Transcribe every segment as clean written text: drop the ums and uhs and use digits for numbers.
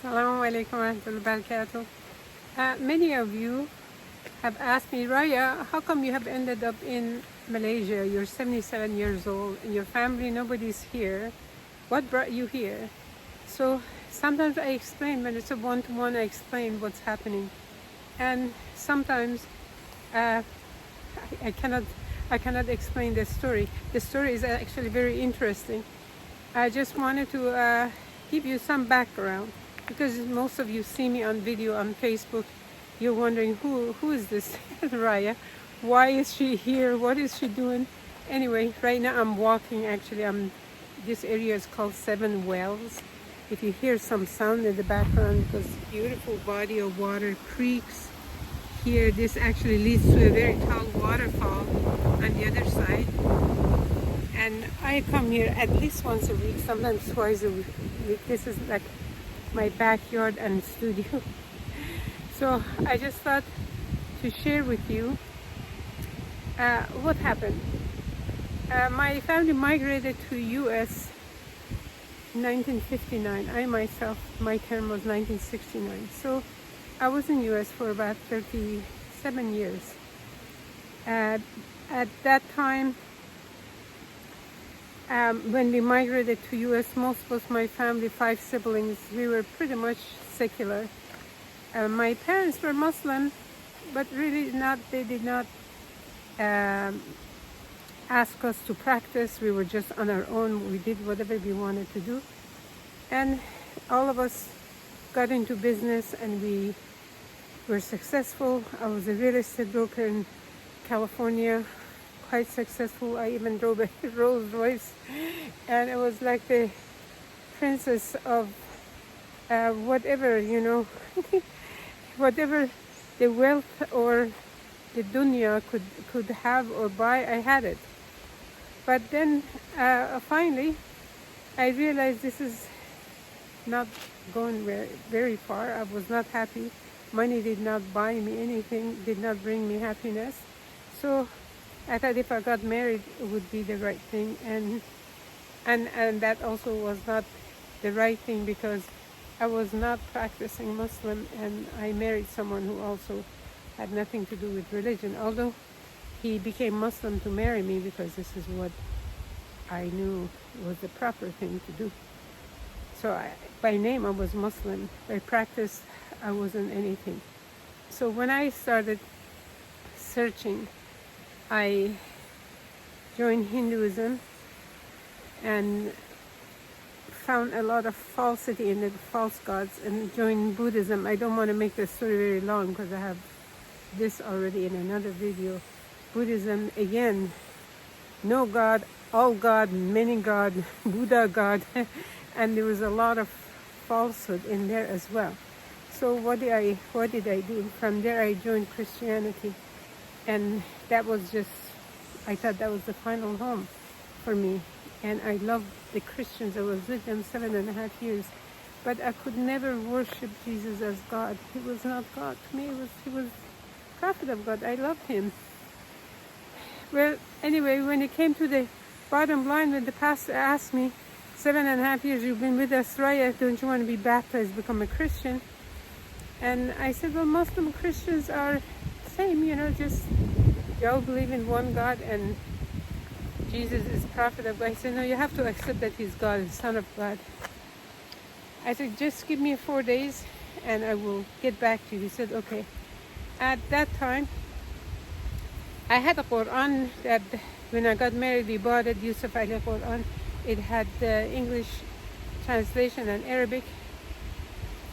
Assalamu alaikum warahmatullahi wabarakatuh. Many of you have asked me, Raya, how come you have ended up in Malaysia? You're 77 years old and your family, nobody's here. What brought you here? So sometimes I explain, when it's a one-to-one, I explain what's happening. And sometimes I cannot explain the story. The story is actually very interesting. I just wanted to give you some background, because most of you see me on video on Facebook. You're wondering who is this Raya? Why is she here? What is she doing? Anyway, right now I'm walking. Actually, this area is called Seven Wells. If you hear some sound in the background, because beautiful body of water, creeks here. This actually leads to a very tall waterfall on the other side. And I come here at least once a week, sometimes twice a week. This is like my backyard and studio. So I just thought to share with you what happened. My family migrated to US in 1959. I myself, my term was 1969. So I was in US for about 37 years. At that time, when we migrated to US, most of my family, 5 siblings, we were pretty much secular. My parents were Muslim, but really they did not ask us to practice. We were just on our own. We did whatever we wanted to do. And all of us got into business and we were successful. I was a real estate broker in California, quite successful. I even drove a Rolls Royce, and it was like the princess of whatever, you know, whatever the wealth or the dunya could have or buy, I had it. But then finally I realized this is not going very far. I was not happy. Money did not buy me anything, did not bring me happiness. So I thought if I got married, it would be the right thing, and that also was not the right thing, because I was not practicing Muslim, and I married someone who also had nothing to do with religion, although he became Muslim to marry me because this is what I knew was the proper thing to do. So by name I was Muslim, by practice I wasn't anything. So when I started searching, I joined Hinduism and found a lot of falsity in the false gods, and joined Buddhism. I don't want to make the story very long because I have this already in another video. Buddhism, again, no God, all God, many God, Buddha God, and there was a lot of falsehood in there as well. So what did I do? From there I joined Christianity, and that was just, I thought that was the final home for me. And I loved the Christians. I was with them 7.5 years. But I could never worship Jesus as God. He was not God to me. He was prophet of God. I loved him. Well, anyway, when it came to the bottom line, when the pastor asked me, 7.5 years you've been with us, Raya, don't you want to be baptized, become a Christian? And I said, well, Muslim Christians are the same, you know, just they all believe in one God and Jesus is prophet of God. He said, no, you have to accept that he's God, the Son of God. I said, just give me 4 days and I will get back to you. He said, okay. At that time, I had a Quran that when I got married, we bought it, Yusuf Ali Quran. It had the English translation and Arabic.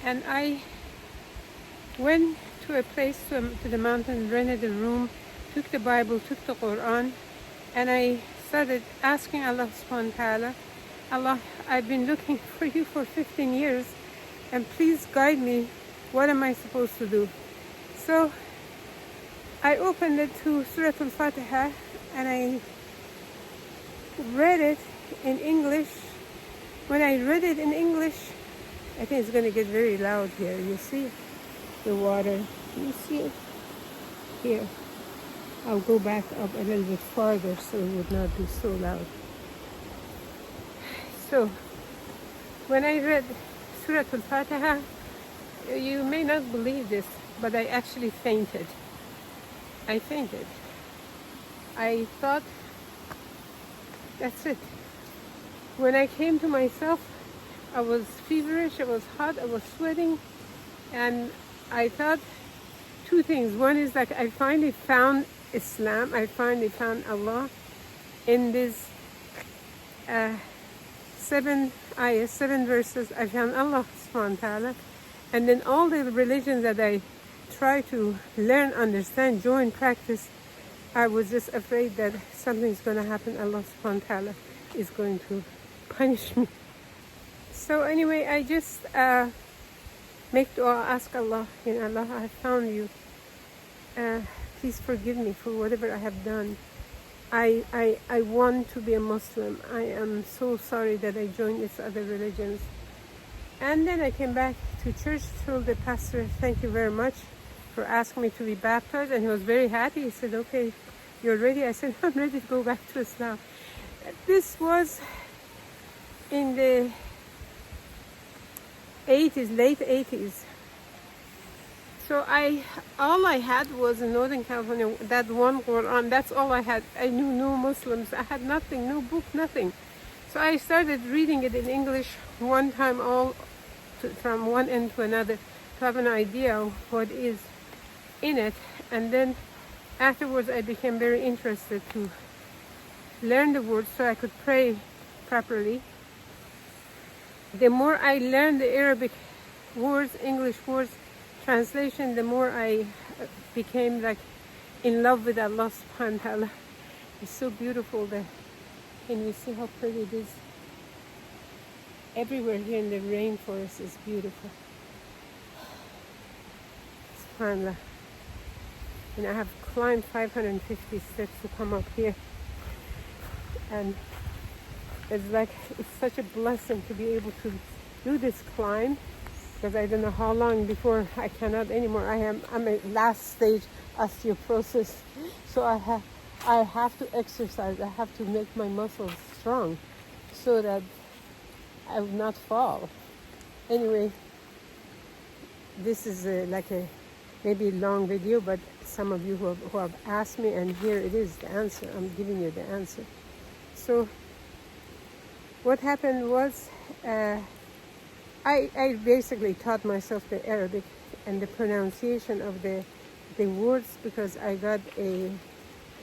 And I went to a place, to the mountain, rented a room, took the Bible, took the Quran, and I started asking Allah subhanahu wa ta'ala, Allah, I've been looking for you for 15 years, and please guide me. What am I supposed to do? So I opened it to Surah al Fatiha, and I read it in English. When I read it in English, I think it's going to get very loud here. You see the water. You see it? Here. I'll go back up a little bit farther so it would not be so loud. So when I read Surah al Fatiha, You may not believe this, but I actually fainted. I fainted. I thought, that's it. When I came to myself, I was feverish, I was hot, I was sweating, and I thought two things. One is like I finally found Islam, I finally found Allah in this 7 ayahs, 7 verses. I found Allah subhanahu wa ta'ala. And then all the religions that I try to learn, understand, join, practice, I was just afraid that something's going to happen. Allah subhanahu wa ta'ala is going to punish me. So anyway, I just make dua, ask Allah, Allah, I found you. Please forgive me for whatever I have done. I want to be a Muslim. I am so sorry that I joined these other religions. And then I came back to church, told the pastor, thank you very much for asking me to be baptized. And he was very happy. He said, okay, you're ready? I said, I'm ready to go back to Islam. This was in the 80s, late 80s. So all I had was in Northern California, that one Quran. That's all I had. I knew no Muslims. I had nothing, no book, nothing. So I started reading it in English one time, from one end to another, to have an idea of what is in it. And then afterwards, I became very interested to learn the words so I could pray properly. The more I learned the Arabic words, English words, translation, the more I became like in love with Allah subhanahu wa ta'ala. It's so beautiful there. Can you see how pretty it is? Everywhere here in the rainforest is beautiful. SubhanAllah. And I have climbed 550 steps to come up here. And it's such a blessing to be able to do this climb, because I don't know how long before I cannot anymore. I'm at last stage osteoporosis, so I have to exercise. I have to make my muscles strong so that I will not fall. Anyway, this is maybe a long video, but some of you who have asked me, and here it is, the answer. I'm giving you the answer. So what happened was, I basically taught myself the Arabic and the pronunciation of the words, because I got a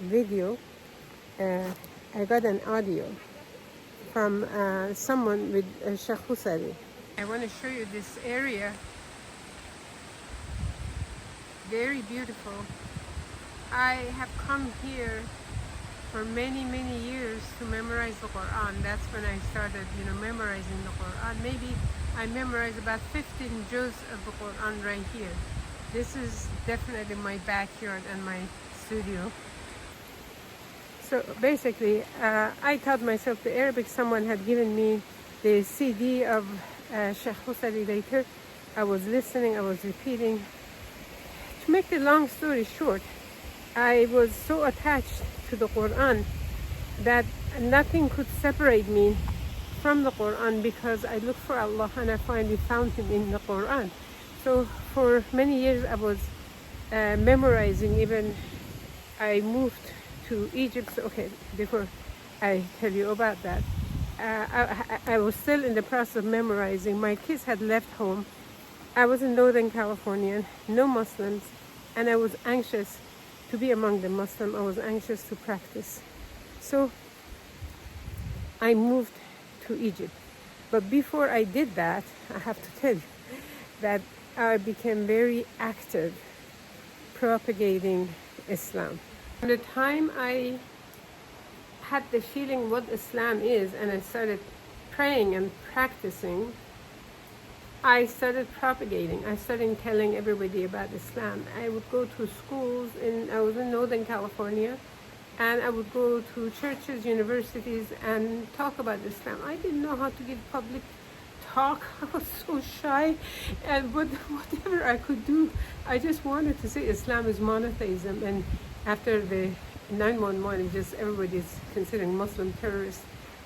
video, I got an audio from someone with Sheikh Husari. I want to show you this area. Very beautiful. I have come here for many, many years to memorize the Quran. That's when I started, memorizing the Quran. Maybe I memorized about 15 juz of the Quran right here. This is definitely my backyard and my studio. So basically, I taught myself the Arabic. Someone had given me the CD of Sheikh Husari later. I was listening, I was repeating. To make the long story short, I was so attached to the Quran that nothing could separate me from the Quran, because I looked for Allah and I finally found Him in the Quran. So for many years I was memorizing. Even I moved to Egypt. So, okay, before I tell you about that, I was still in the process of memorizing. My kids had left home. I was in Northern California, no Muslims, and I was anxious to be among the Muslims. I was anxious to practice. So I moved to Egypt. But before I did that, I have to tell you that I became very active propagating Islam. From the time I had the feeling what Islam is, and I started praying and practicing, I started propagating. I started telling everybody about Islam. I would go to schools, I was in Northern California, and I would go to churches, universities, and talk about Islam. I didn't know how to give public talk. I was so shy, and whatever I could do, I just wanted to say Islam is monotheism. And after the 911, just everybody's considering Muslim terrorists,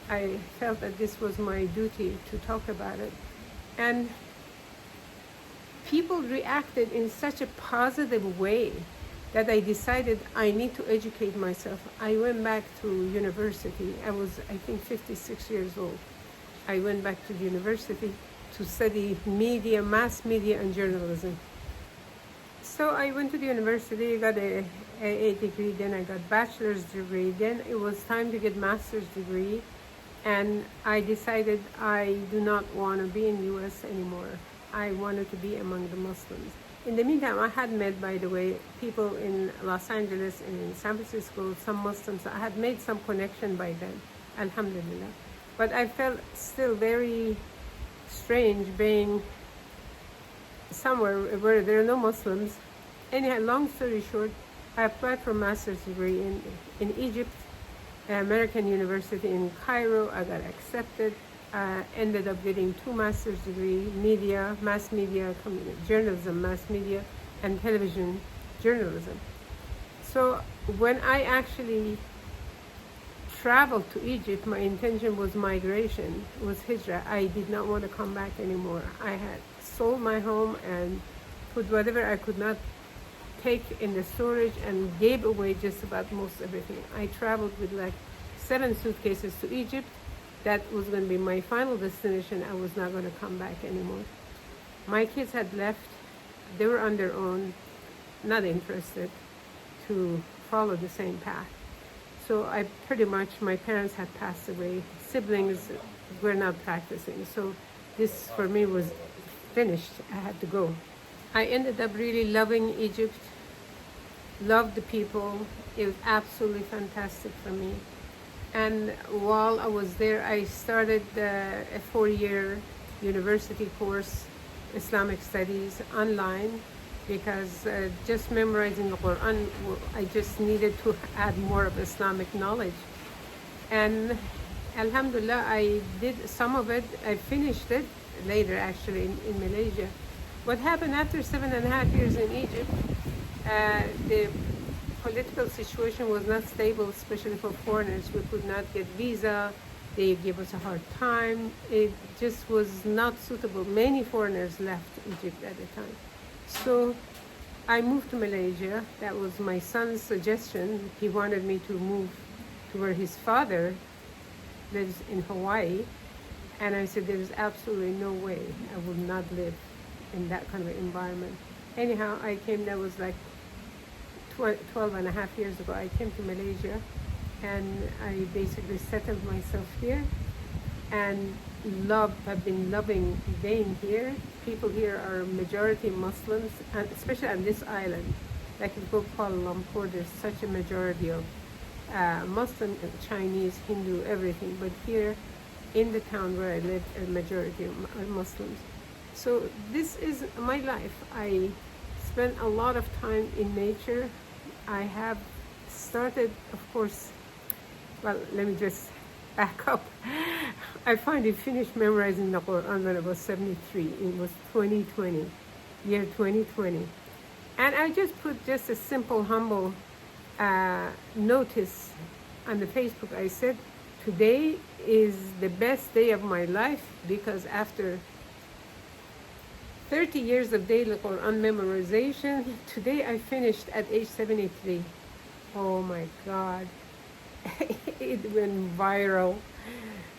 I felt that this was my duty to talk about it. And people reacted in such a positive way that I decided I need to educate myself. I went back to university. I was, I think, 56 years old. I went back to the university to study media, mass media, and journalism. So I went to the university, got a degree, then I got bachelor's degree, then it was time to get master's degree, and I decided I do not want to be in US anymore. I wanted to be among the Muslims. In the meantime, I had met, by the way, people in Los Angeles and in San Francisco, some Muslims. I had made some connection by then, alhamdulillah. But I felt still very strange being somewhere where there are no Muslims. Anyhow, long story short, I applied for a master's degree in Egypt, American University in Cairo. I got accepted. Ended up getting 2 master's degree, media, mass media, journalism, mass media, and television journalism. So when I actually traveled to Egypt, my intention was migration, was hijrah. I did not want to come back anymore. I had sold my home and put whatever I could not take in the storage and gave away just about most everything. I traveled with like 7 suitcases to Egypt. That was going to be my final destination. I was not going to come back anymore. My kids had left. They were on their own, not interested to follow the same path. So I pretty much, my parents had passed away. Siblings were not practicing. So this for me was finished. I had to go. I ended up really loving Egypt, loved the people. It was absolutely fantastic for me. And while I was there, I started a 4-year university course, Islamic Studies, online, because just memorizing the Quran, I just needed to add more of Islamic knowledge. And alhamdulillah, I did some of it. I finished it later, actually, in Malaysia. What happened after 7.5 years in Egypt, the political situation was not stable, especially for foreigners. We could not get visa. They gave us a hard time. It just was not suitable. Many foreigners left Egypt at the time. So I moved to Malaysia. That was my son's suggestion. He wanted me to move to where his father lives in Hawaii. And I said, there is absolutely no way I would not live in that kind of environment. Anyhow, I came, that was like 12.5 years ago. I came to Malaysia and I basically settled myself here and I've been loving being here. People here are majority Muslims, and especially on this island, like if you go Kuala Lumpur, there's such a majority of Muslim, Chinese, Hindu, everything. But here in the town where I live, a majority of Muslims. So this is my life. I spend a lot of time in nature. I have started, of course, well, let me just back up. I finally finished memorizing the Quran when I was 73. It was 2020, year 2020. And I just put just a simple, humble notice on the Facebook. I said, today is the best day of my life because after 30 years of daily Quran memorization, today I finished at age 73. Oh my God. It went viral.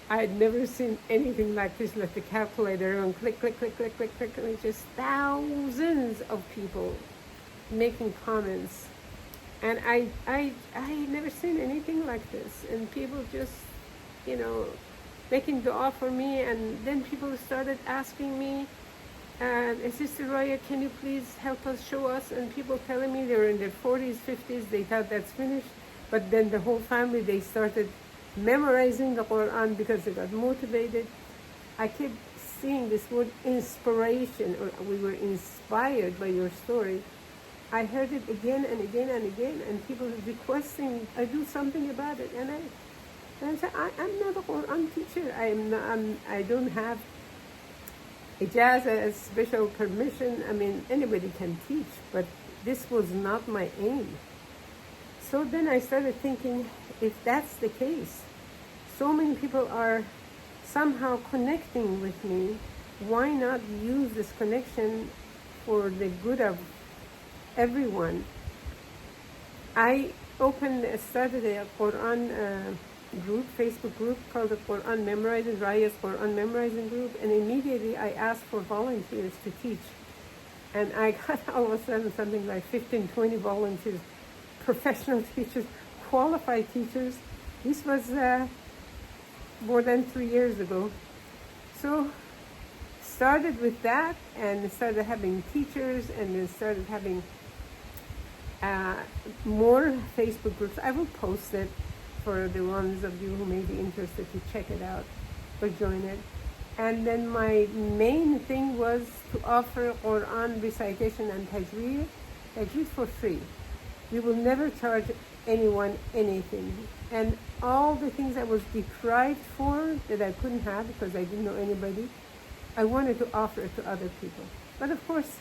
I had never seen anything like this, like the calculator and click, click, click, click, click, click, and just thousands of people making comments. And I never seen anything like this. And people just, you know, making dua for me. And then people started asking me, Sister Raya, can you please help us, show us? And people telling me they were in their 40s, 50s, they thought that's finished. But then the whole family, they started memorizing the Quran because they got motivated. I kept seeing this word inspiration, or we were inspired by your story. I heard it again and again and again, and people requesting I do something about it. And I said, I'm not a Quran teacher. I don't have Ijazah, special permission. I mean, anybody can teach, but this was not my aim. So then I started thinking, if that's the case, so many people are somehow connecting with me, why not use this connection for the good of everyone, I started a Quran group, Facebook group called the Quran Memorizing, Raya's Quran Memorizing group, and immediately I asked for volunteers to teach. And I got all of a sudden something like 15, 20 volunteers, professional teachers, qualified teachers. This was more than 3 years ago. So started with that and started having teachers, and then started having more Facebook groups. I will post it for the ones of you who may be interested to check it out or join it. And then my main thing was to offer Quran recitation and Tajweed for free. We will never charge anyone anything. And all the things I was deprived for that I couldn't have because I didn't know anybody, I wanted to offer it to other people. But of course,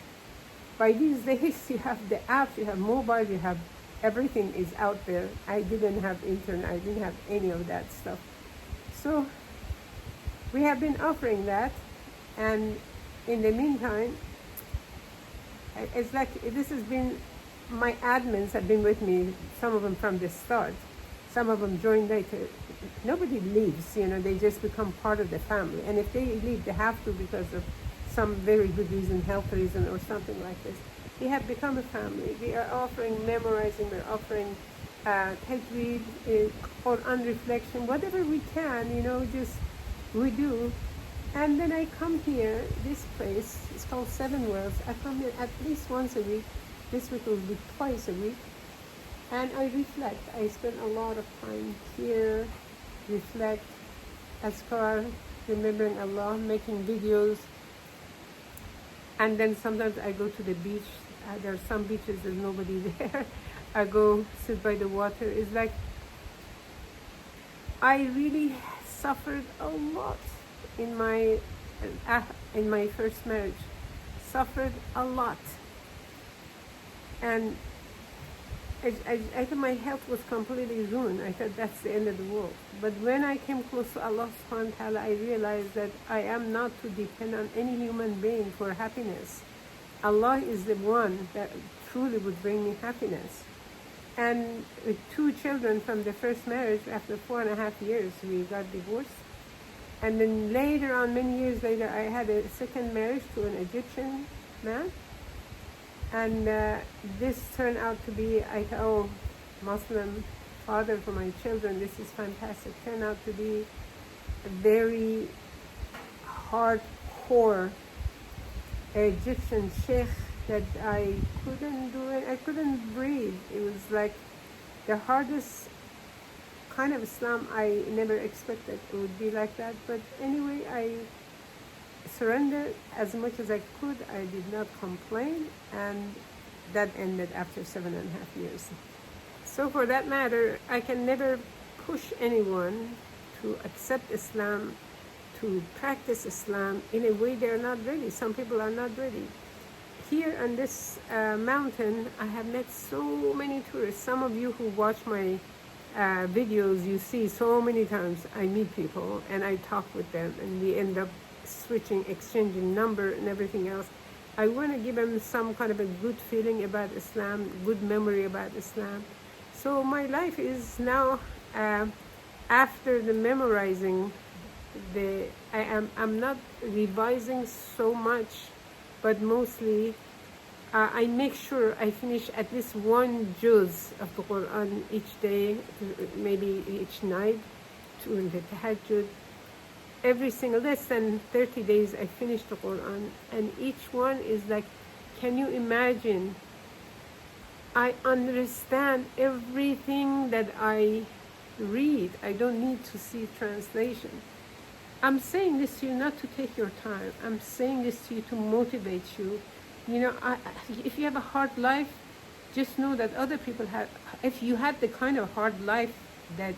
by these days, you have the apps, you have mobile, you have everything is out there. I didn't have internet, I didn't have any of that stuff. So we have been offering that, and in the meantime, it's like this has been, my admins have been with me, some of them from the start. Some of them join later. Nobody leaves, you know, they just become part of the family. And if they leave, they have to because of some very good reason, health reason or something like this. We have become a family. We are offering memorizing, we're offering Tajweed, Quran reflection, whatever we can, you know, just we do. And then I come here, this place, it's called Seven Worlds. I come here at least once a week. This week will be twice a week. And I reflect. I spend a lot of time here, reflect, azkar, remembering Allah, making videos. And then sometimes I go to the beach. There are some beaches there's nobody there. I go sit by the water. It's like I really suffered a lot in my first marriage. Suffered a lot. And I thought my health was completely ruined. I thought that's the end of the world. But when I came close to Allah subhanahu wa ta'ala, I realized that I am not to depend on any human being for happiness. Allah is the one that truly would bring me happiness. And with 2 children from the first marriage, after 4.5 years, we got divorced. And then later on, many years later, I had a second marriage to an Egyptian man. And this turned out to be, I thought, oh, Muslim father for my children, this is fantastic. Turned out to be a very hardcore Egyptian sheikh that I couldn't do it. I couldn't breathe. It was like the hardest kind of Islam. I never expected it would be like that. But anyway, I surrendered as much as I could. I did not complain, and that ended after 7.5 years. So for that matter, I can never push anyone to accept Islam, to practice Islam in a way they're not ready. Some people are not ready. Here on this mountain, I have met so many tourists. Some of you who watch my videos, you see so many times I meet people and I talk with them, and we end up switching, exchanging number and everything else. I want to give them some kind of a good feeling about Islam, good memory about Islam. So my life is now, after the memorizing, I'm not revising so much, but mostly I make sure I finish at least 1 juz of the Quran each day, maybe each night, during the tahajjud. Every single, less than 30 days, I finish the Quran, and each one is like, can you imagine? I understand everything that I read. I don't need to see translation. I'm saying this to you not to take your time. I'm saying this to you to motivate you. You know, if you have a hard life, just know that other people have. If you had the kind of hard life that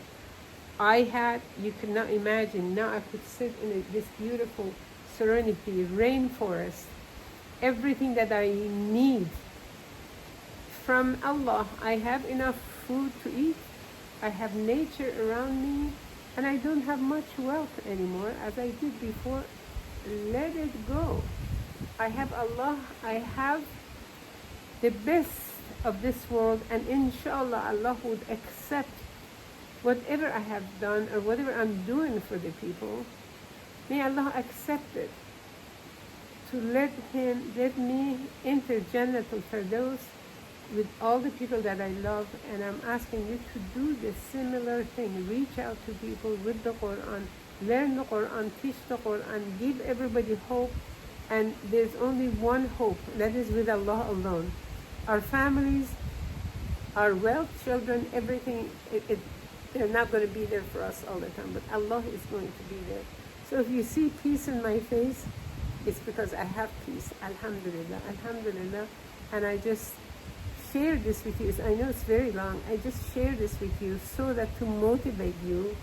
I had, you could not imagine. Now I could sit in this beautiful serenity, rainforest, everything that I need from Allah. I have enough food to eat. I have nature around me, and I don't have much wealth anymore as I did before. Let it go. I have Allah, I have the best of this world, and inshallah Allah would accept whatever I have done or whatever I'm doing for the people. May Allah accept it, to let me enter Jannatul Firdaus with all the people that I love. And I'm asking you to do the similar thing. Reach out to people with the Quran, learn the Quran, teach the Quran, give everybody hope. And there's only one hope, that is with Allah alone. Our families, our wealth, children, everything, they're not going to be there for us all the time, but Allah is going to be there. So if you see peace in my face, it's because I have peace. Alhamdulillah, alhamdulillah. And I just share this with you. I know it's very long. I just share this with you so that to motivate you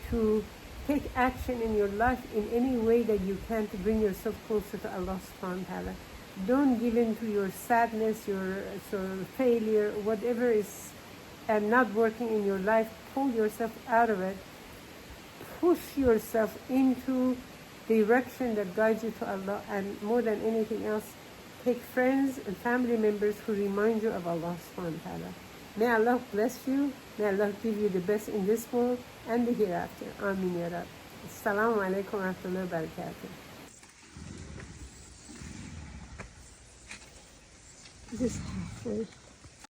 to take action in your life in any way that you can to bring yourself closer to Allah subhanahu wa ta'ala. Don't give in to your sadness, your sort of failure, whatever is not working in your life. Pull yourself out of it. Push yourself into the direction that guides you to Allah, and more than anything else, take friends and family members who remind you of Allah subhanahu wa ta'ala. May Allah bless you. May Allah give you the best in this world and the hereafter. Ameen ya Rab. Assalamu alaikum wa rahmatullahi wa barakatuh. This halfway.